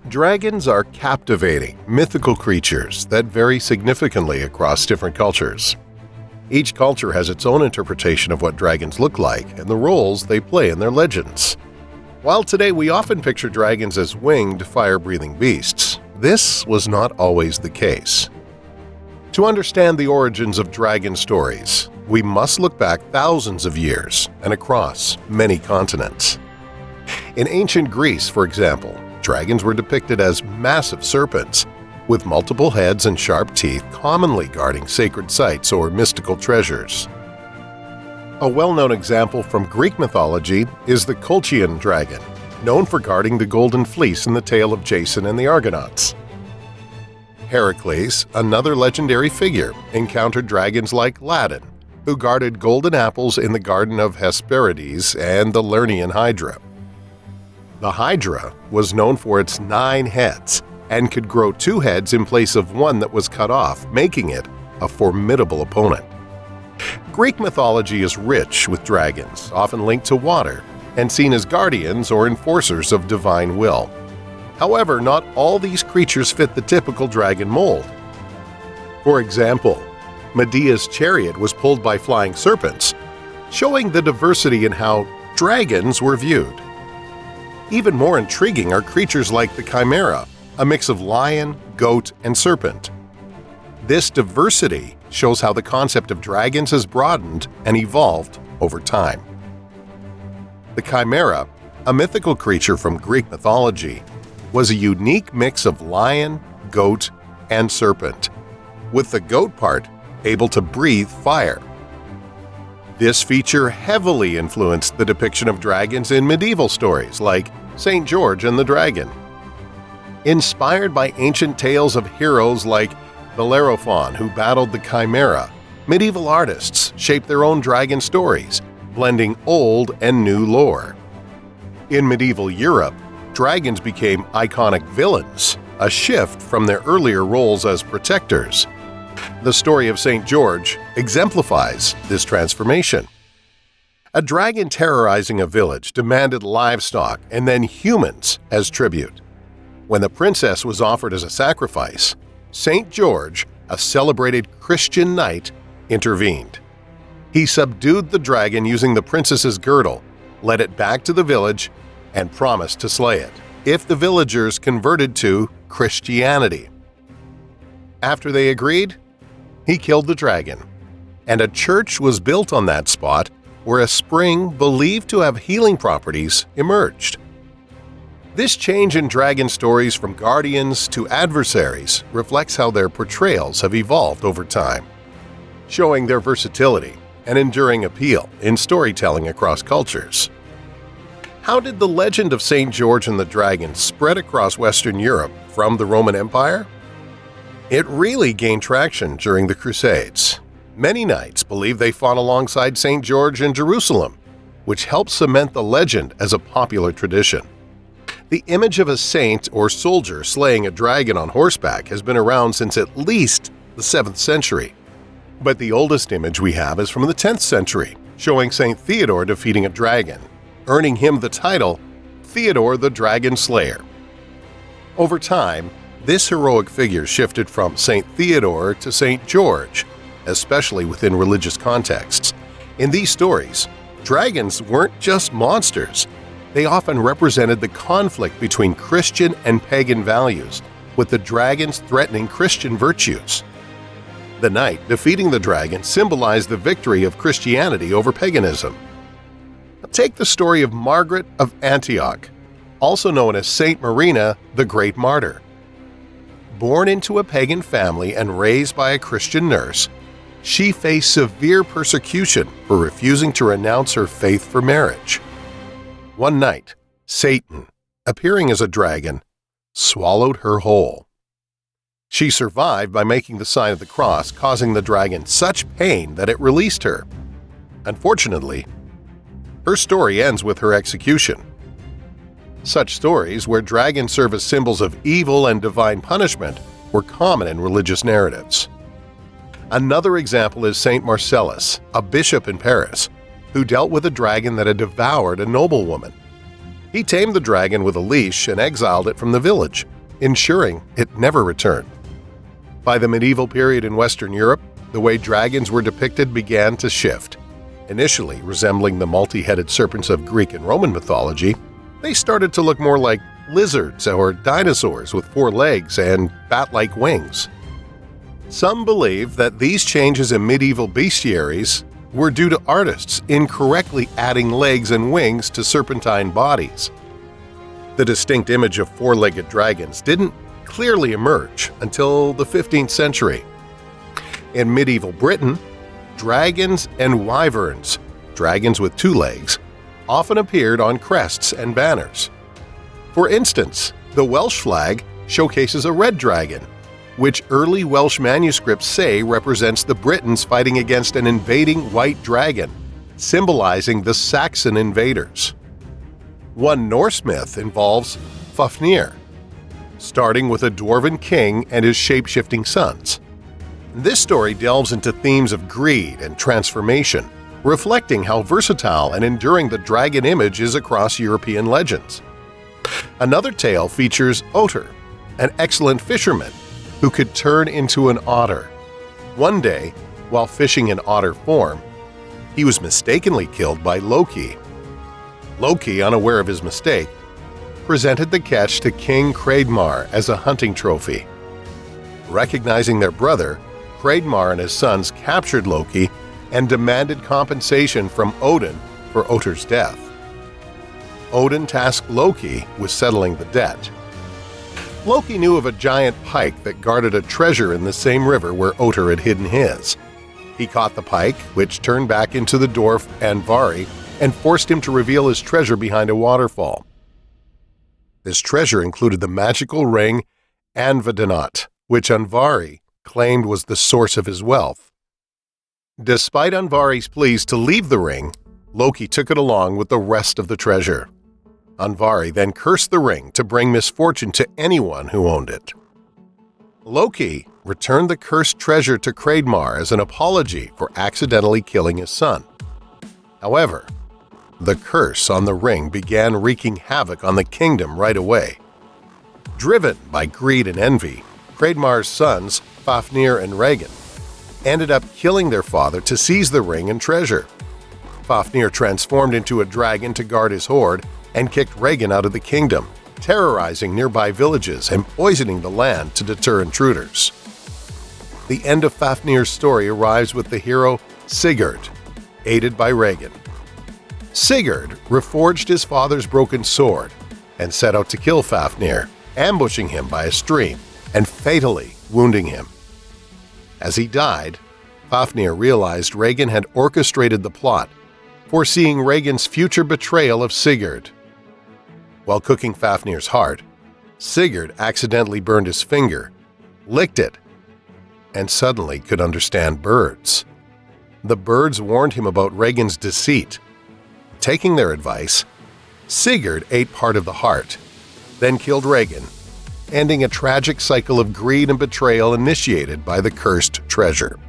Dragons are captivating, mythical creatures that vary significantly across different cultures. Each culture has its own interpretation of what dragons look like and the roles they play in their legends. While today we often picture dragons as winged, fire-breathing beasts, this was not always the case. To understand the origins of dragon stories, we must look back thousands of years and across many continents. In ancient Greece, for example, dragons were depicted as massive serpents, with multiple heads and sharp teeth commonly guarding sacred sites or mystical treasures. A well-known example from Greek mythology is the Colchian dragon, known for guarding the golden fleece in the tale of Jason and the Argonauts. Heracles, another legendary figure, encountered dragons like Ladon, who guarded golden apples in the garden of Hesperides and the Lernaean Hydra. The Hydra was known for its 9 heads and could grow 2 heads in place of one that was cut off, making it a formidable opponent. Greek mythology is rich with dragons, often linked to water, and seen as guardians or enforcers of divine will. However, not all these creatures fit the typical dragon mold. For example, Medea's chariot was pulled by flying serpents, showing the diversity in how dragons were viewed. Even more intriguing are creatures like the chimera, a mix of lion, goat, and serpent. This diversity shows how the concept of dragons has broadened and evolved over time. The chimera, a mythical creature from Greek mythology, was a unique mix of lion, goat, and serpent, with the goat part able to breathe fire. This feature heavily influenced the depiction of dragons in medieval stories like St. George and the Dragon. Inspired by ancient tales of heroes like Bellerophon who battled the chimera, medieval artists shaped their own dragon stories, blending old and new lore. In medieval Europe, dragons became iconic villains, a shift from their earlier roles as protectors. The story of St. George exemplifies this transformation. A dragon terrorizing a village demanded livestock and then humans as tribute. When the princess was offered as a sacrifice, St. George, a celebrated Christian knight, intervened. He subdued the dragon using the princess's girdle, led it back to the village, and promised to slay it if the villagers converted to Christianity. After they agreed, he killed the dragon, and a church was built on that spot where a spring believed to have healing properties emerged. This change in dragon stories from guardians to adversaries reflects how their portrayals have evolved over time, showing their versatility and enduring appeal in storytelling across cultures. How did the legend of St. George and the Dragon spread across Western Europe from the Roman Empire? It really gained traction during the Crusades. Many knights believe they fought alongside St. George in Jerusalem, which helped cement the legend as a popular tradition. The image of a saint or soldier slaying a dragon on horseback has been around since at least the 7th century. But the oldest image we have is from the 10th century, showing St. Theodore defeating a dragon, earning him the title Theodore the Dragon Slayer. Over time, this heroic figure shifted from St. Theodore to St. George, especially within religious contexts. In these stories, dragons weren't just monsters. They often represented the conflict between Christian and pagan values, with the dragons threatening Christian virtues. The knight defeating the dragon symbolized the victory of Christianity over paganism. Take the story of Margaret of Antioch, also known as Saint Marina, the Great Martyr. Born into a pagan family and raised by a Christian nurse, she faced severe persecution for refusing to renounce her faith for marriage. One night, Satan, appearing as a dragon, swallowed her whole. She survived by making the sign of the cross, causing the dragon such pain that it released her. Unfortunately, her story ends with her execution. Such stories, where dragons serve as symbols of evil and divine punishment, were common in religious narratives. Another example is Saint Marcellus, a bishop in Paris, who dealt with a dragon that had devoured a noblewoman. He tamed the dragon with a leash and exiled it from the village, ensuring it never returned. By the medieval period in Western Europe, the way dragons were depicted began to shift. Initially resembling the multi-headed serpents of Greek and Roman mythology, they started to look more like lizards or dinosaurs with 4 legs and bat-like wings. Some believe that these changes in medieval bestiaries were due to artists incorrectly adding legs and wings to serpentine bodies. The distinct image of 4-legged dragons didn't clearly emerge until the 15th century. In medieval Britain, dragons and wyverns, dragons with 2 legs, often appeared on crests and banners. For instance, the Welsh flag showcases a red dragon, which early Welsh manuscripts say represents the Britons fighting against an invading white dragon, symbolizing the Saxon invaders. One Norse myth involves Fafnir, starting with a dwarven king and his shape-shifting sons. This story delves into themes of greed and transformation, reflecting how versatile and enduring the dragon image is across European legends. Another tale features Otter, an excellent fisherman who could turn into an otter. One day, while fishing in otter form, he was mistakenly killed by Loki. Loki, unaware of his mistake, presented the catch to King Hreidmar as a hunting trophy. Recognizing their brother, Hreidmar and his sons captured Loki and demanded compensation from Odin for Otter's death. Odin tasked Loki with settling the debt. Loki knew of a giant pike that guarded a treasure in the same river where Otter had hidden his. He caught the pike, which turned back into the dwarf Andvari, and forced him to reveal his treasure behind a waterfall. This treasure included the magical ring Anvadinat, which Andvari claimed was the source of his wealth. Despite Andvari's pleas to leave the ring, Loki took it along with the rest of the treasure. Andvari then cursed the ring to bring misfortune to anyone who owned it. Loki returned the cursed treasure to Hreidmar as an apology for accidentally killing his son. However, the curse on the ring began wreaking havoc on the kingdom right away. Driven by greed and envy, Hreidmar's sons, Fafnir and Regin, ended up killing their father to seize the ring and treasure. Fafnir transformed into a dragon to guard his hoard and kicked Regin out of the kingdom, terrorizing nearby villages and poisoning the land to deter intruders. The end of Fafnir's story arrives with the hero Sigurd, aided by Regin. Sigurd reforged his father's broken sword and set out to kill Fafnir, ambushing him by a stream and fatally wounding him. As he died, Fafnir realized Regin had orchestrated the plot, foreseeing Regin's future betrayal of Sigurd. While cooking Fafnir's heart, Sigurd accidentally burned his finger, licked it, and suddenly could understand birds. The birds warned him about Regin's deceit. Taking their advice, Sigurd ate part of the heart, then killed Regin, ending a tragic cycle of greed and betrayal initiated by the cursed treasure.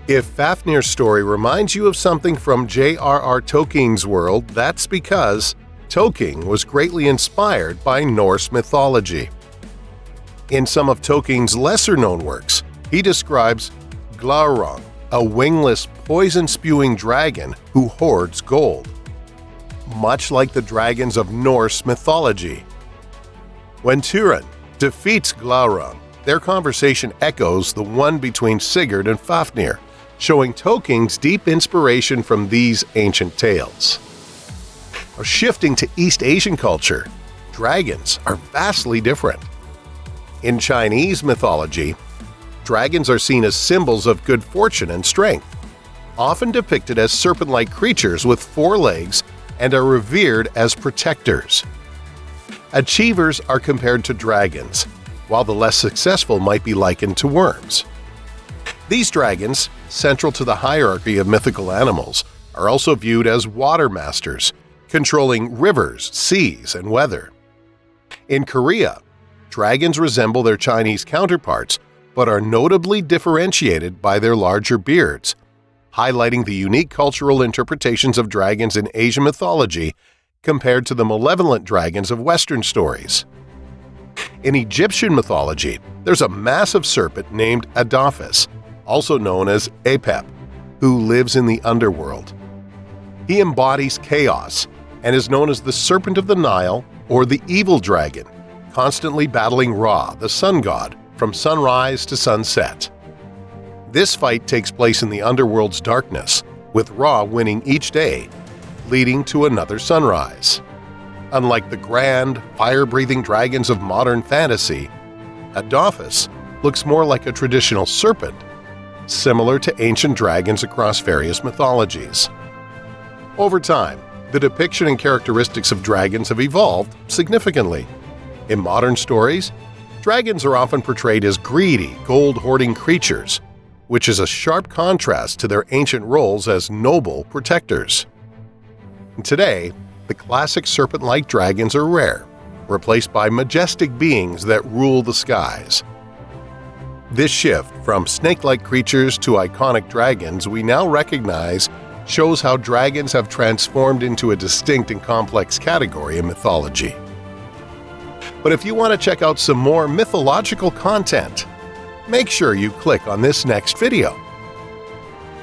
If Fafnir's story reminds you of something from J.R.R. Tolkien's world, that's because Tolkien was greatly inspired by Norse mythology. In some of Tolkien's lesser-known works, he describes Glaurung, a wingless, poison-spewing dragon who hoards gold, much like the dragons of Norse mythology. When Turin defeats Glaurung, their conversation echoes the one between Sigurd and Fafnir, showing Tolkien's deep inspiration from these ancient tales. Shifting to East Asian culture, dragons are vastly different. In Chinese mythology, dragons are seen as symbols of good fortune and strength, often depicted as serpent-like creatures with 4 legs and are revered as protectors. Achievers are compared to dragons, while the less successful might be likened to worms. These dragons, central to the hierarchy of mythical animals, are also viewed as water masters, controlling rivers, seas, and weather. In Korea, dragons resemble their Chinese counterparts but are notably differentiated by their larger beards, highlighting the unique cultural interpretations of dragons in Asian mythology compared to the malevolent dragons of Western stories. In Egyptian mythology, there's a massive serpent named Adophis, also known as Apep, who lives in the underworld. He embodies chaos and is known as the Serpent of the Nile or the Evil Dragon, constantly battling Ra, the sun god, from sunrise to sunset. This fight takes place in the underworld's darkness, with Ra winning each day, leading to another sunrise. Unlike the grand, fire-breathing dragons of modern fantasy, Adophis looks more like a traditional serpent, similar to ancient dragons across various mythologies. Over time, the depiction and characteristics of dragons have evolved significantly. In modern stories, dragons are often portrayed as greedy, gold-hoarding creatures, which is a sharp contrast to their ancient roles as noble protectors. Today, the classic serpent-like dragons are rare, replaced by majestic beings that rule the skies. This shift from snake-like creatures to iconic dragons we now recognize shows how dragons have transformed into a distinct and complex category in mythology. But if you want to check out some more mythological content, make sure you click on this next video.